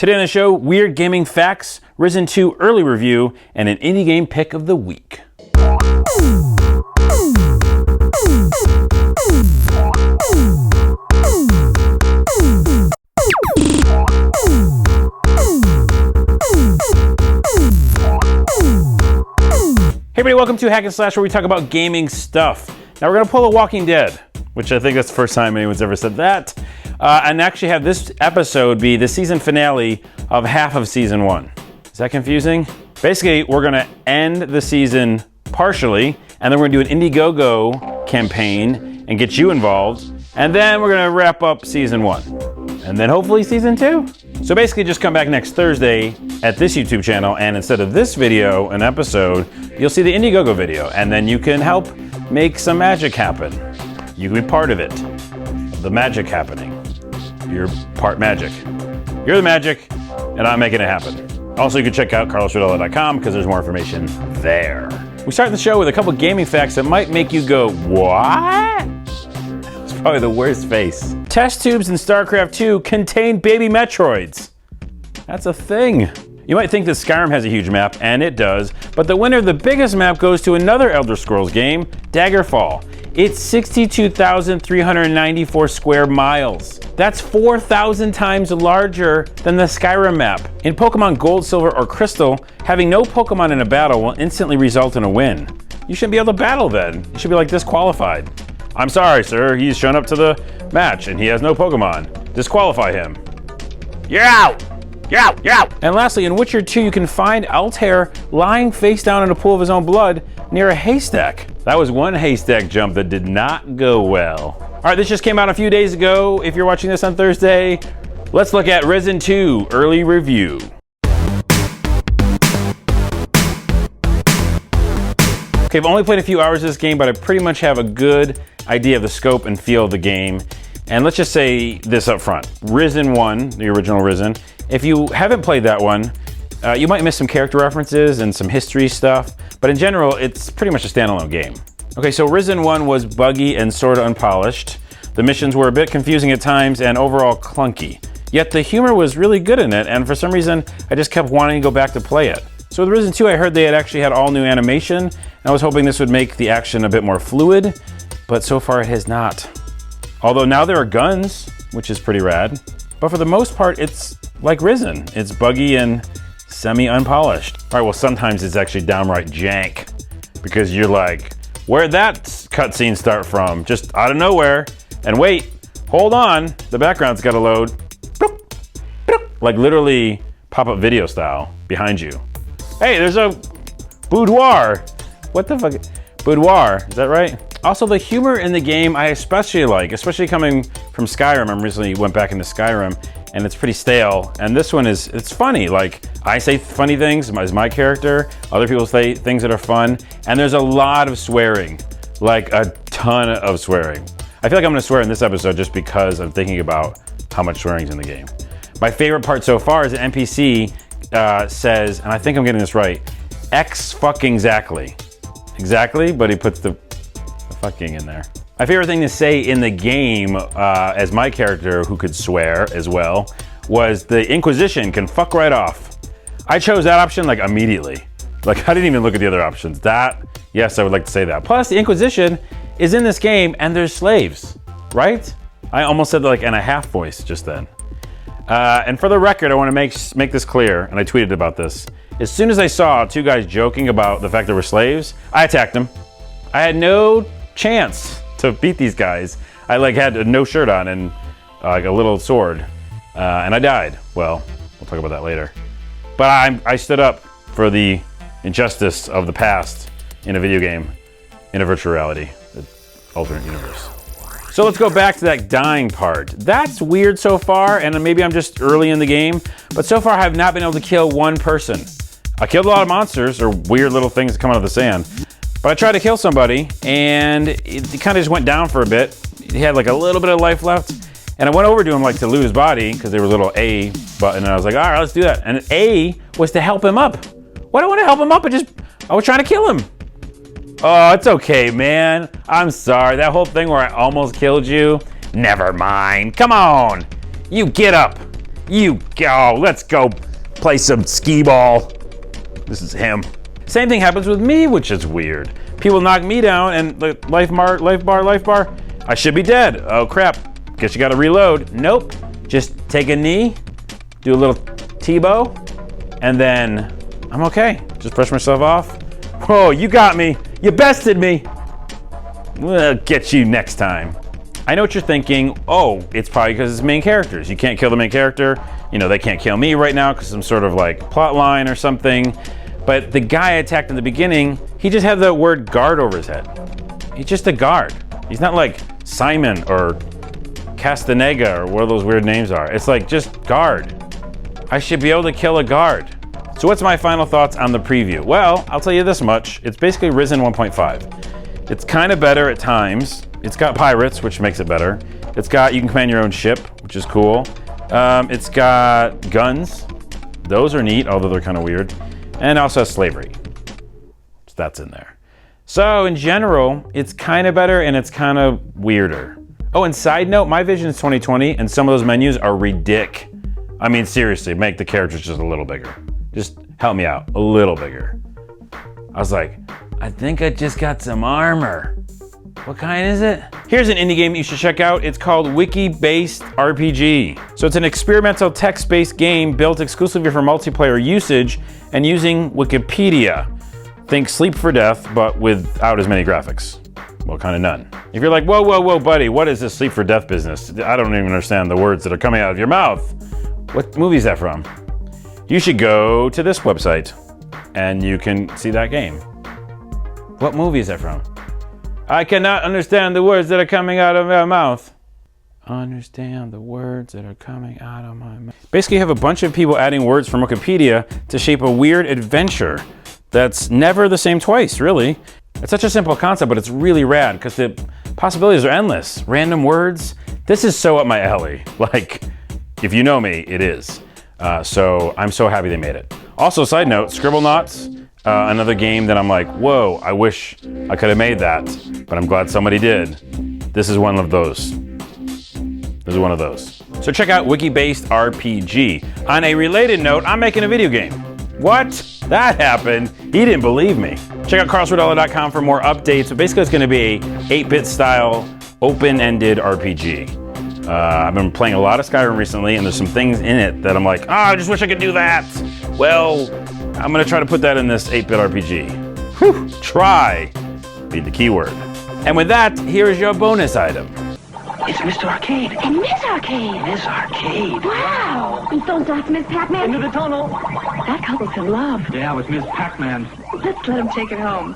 Today on the show, weird gaming facts, Risen 2 early review, and an indie game pick of the week. Hey everybody, welcome to Hack and Slash, where we talk about gaming stuff. Now we're gonna pull a Walking Dead, which I think that's the first time anyone's ever said that, and actually have this episode be the season finale of half of season 1. Is that confusing? Basically, we're gonna end the season partially, and then we're gonna do an Indiegogo campaign and get you involved, and then we're gonna wrap up season 1, and then hopefully season 2. So basically just come back next Thursday at this YouTube channel, and instead of this video, an episode, you'll see the Indiegogo video, and then you can help make some magic happen. You can be part of it. The magic happening. You're part magic. You're the magic, and I'm making it happen. Also, you can check out carlosrodella.com because there's more information there. We start the show with a couple gaming facts that might make you go, what? It's probably the worst face. Test tubes in StarCraft 2 contain baby Metroids. That's a thing. You might think that Skyrim has a huge map, and it does, but the winner of the biggest map goes to another Elder Scrolls game, Daggerfall. It's 62,394 square miles. That's 4,000 times larger than the Skyrim map. In Pokemon Gold, Silver, or Crystal, having no Pokemon in a battle will instantly result in a win. You shouldn't be able to battle then. You should be like disqualified. I'm sorry, sir, he's shown up to the match and he has no Pokemon. Disqualify him. You're out! You're out! You're out! And lastly, in Witcher 2, you can find Altair lying face down in a pool of his own blood near a haystack. That was one haystack jump that did not go well. All right, this just came out a few days ago. If you're watching this on Thursday, let's look at Risen 2 early review. Okay, I've only played a few hours of this game, but I pretty much have a good idea of the scope and feel of the game. And let's just say this up front. Risen 1, the original Risen, if you haven't played that one, you might miss some character references and some history stuff, but in general, it's pretty much a standalone game. Okay, so Risen 1 was buggy and sort of unpolished. The missions were a bit confusing at times and overall clunky. Yet the humor was really good in it, and for some reason, I just kept wanting to go back to play it. So with Risen 2, I heard they had actually had all new animation, and I was hoping this would make the action a bit more fluid, but so far it has not. Although now there are guns, which is pretty rad. But for the most part, it's like Risen. It's buggy and semi-unpolished. All right, well, sometimes it's actually downright jank because you're like, where'd that cutscene start from? Just out of nowhere. And wait, hold on, the background's gotta load. Like literally pop-up video style behind you. Hey, there's a boudoir. What the fuck? Boudoir, is that right? Also, the humor in the game I especially like, especially coming from Skyrim. I recently went back into Skyrim, and it's pretty stale. And this one it's funny. Like, I say funny things as my character, other people say things that are fun, and there's a lot of swearing, like a ton of swearing. I feel like I'm gonna swear in this episode just because I'm thinking about how much swearing's in the game. My favorite part so far is an NPC says, and I think I'm getting this right, X fucking exactly. Exactly, but he puts the fucking in there. My favorite thing to say in the game, as my character who could swear as well, was the Inquisition can fuck right off. I chose that option like immediately. Like I didn't even look at the other options. That, yes, I would like to say that. Plus the Inquisition is in this game and there's slaves, right? I almost said like in a half voice just then. And for the record, I want to make this clear, and I tweeted about this. As soon as I saw two guys joking about the fact there were slaves, I attacked them. I had no chance to beat these guys. I like had no shirt on and like a little sword, and I died. Well, we'll talk about that later. But I stood up for the injustice of the past in a video game, in a virtual reality, the alternate universe. So let's go back to that dying part. That's weird so far, and maybe I'm just early in the game, but so far I have not been able to kill one person. I killed a lot of monsters, or weird little things that come out of the sand, but I tried to kill somebody, and it kind of just went down for a bit. He had like a little bit of life left, and I went over to him like to loot his body, because there was a little A button, and I was like, all right, let's do that. And A was to help him up. Why do I want to help him up? I was trying to kill him. Oh, it's okay, man. I'm sorry. That whole thing where I almost killed you, never mind. Come on. You get up. You go. Let's go play some skee ball. This is him. Same thing happens with me, which is weird. People knock me down and life bar. I should be dead. Oh crap. Guess you gotta reload. Nope. Just take a knee, do a little T-bow, and then I'm okay. Just brush myself off. Whoa, you got me. You bested me. We'll get you next time. I know what you're thinking. Oh, it's probably because it's main characters. You can't kill the main character. You know, they can't kill me right now because some sort of like plot line or something. But the guy I attacked in the beginning, he just had the word guard over his head. He's just a guard. He's not like Simon or Castaneda or what those weird names are. It's like just guard. I should be able to kill a guard. So what's my final thoughts on the preview? Well, I'll tell you this much. It's basically Risen 1.5. It's kind of better at times. It's got pirates, which makes it better. It's got, you can command your own ship, which is cool. It's got guns. Those are neat, although they're kind of weird. And also has slavery. So that's in there. So in general, it's kind of better and it's kind of weirder. Oh, and side note, my vision is 2020 and some of those menus are ridiculous. I mean, seriously, make the characters just a little bigger. Just help me out, a little bigger. I was like, I think I just got some armor. What kind is it? Here's an indie game you should check out. It's called Wiki-based RPG. So it's an experimental text-based game built exclusively for multiplayer usage and using Wikipedia. Think Sleep for Death, but without as many graphics. Well, kind of none. If you're like, whoa, buddy, what is this Sleep for Death business? I don't even understand the words that are coming out of your mouth. What movie is that from? You should go to this website and you can see that game. What movie is that from? I cannot understand the words that are coming out of my mouth. Understand the words that are coming out of my mouth. Basically, you have a bunch of people adding words from Wikipedia to shape a weird adventure that's never the same twice, really. It's such a simple concept, but it's really rad because the possibilities are endless. Random words. This is so up my alley. Like, if you know me, it is. So I'm so happy they made it. Also, side note, Scribblenauts. Another game that I'm like, whoa, I wish I could have made that, but I'm glad somebody did. This is one of those. This is one of those. So check out Wiki-based RPG. On a related note, I'm making a video game. What? That happened. He didn't believe me. Check out carlsrodella.com for more updates. But basically, it's going to be a 8-bit style, open-ended RPG. I've been playing a lot of Skyrim recently, and there's some things in it that I'm like, I just wish I could do that. Well, I'm gonna try to put that in this 8-bit RPG. Whew, try, be the keyword. And with that, here is your bonus item. It's Mr. Arcade. And Miss Arcade. Miss Arcade. Wow. And so that's Miss Pac-Man. Into the tunnel. That couple's in love. Yeah, with Miss Pac-Man. Let's let him take it home.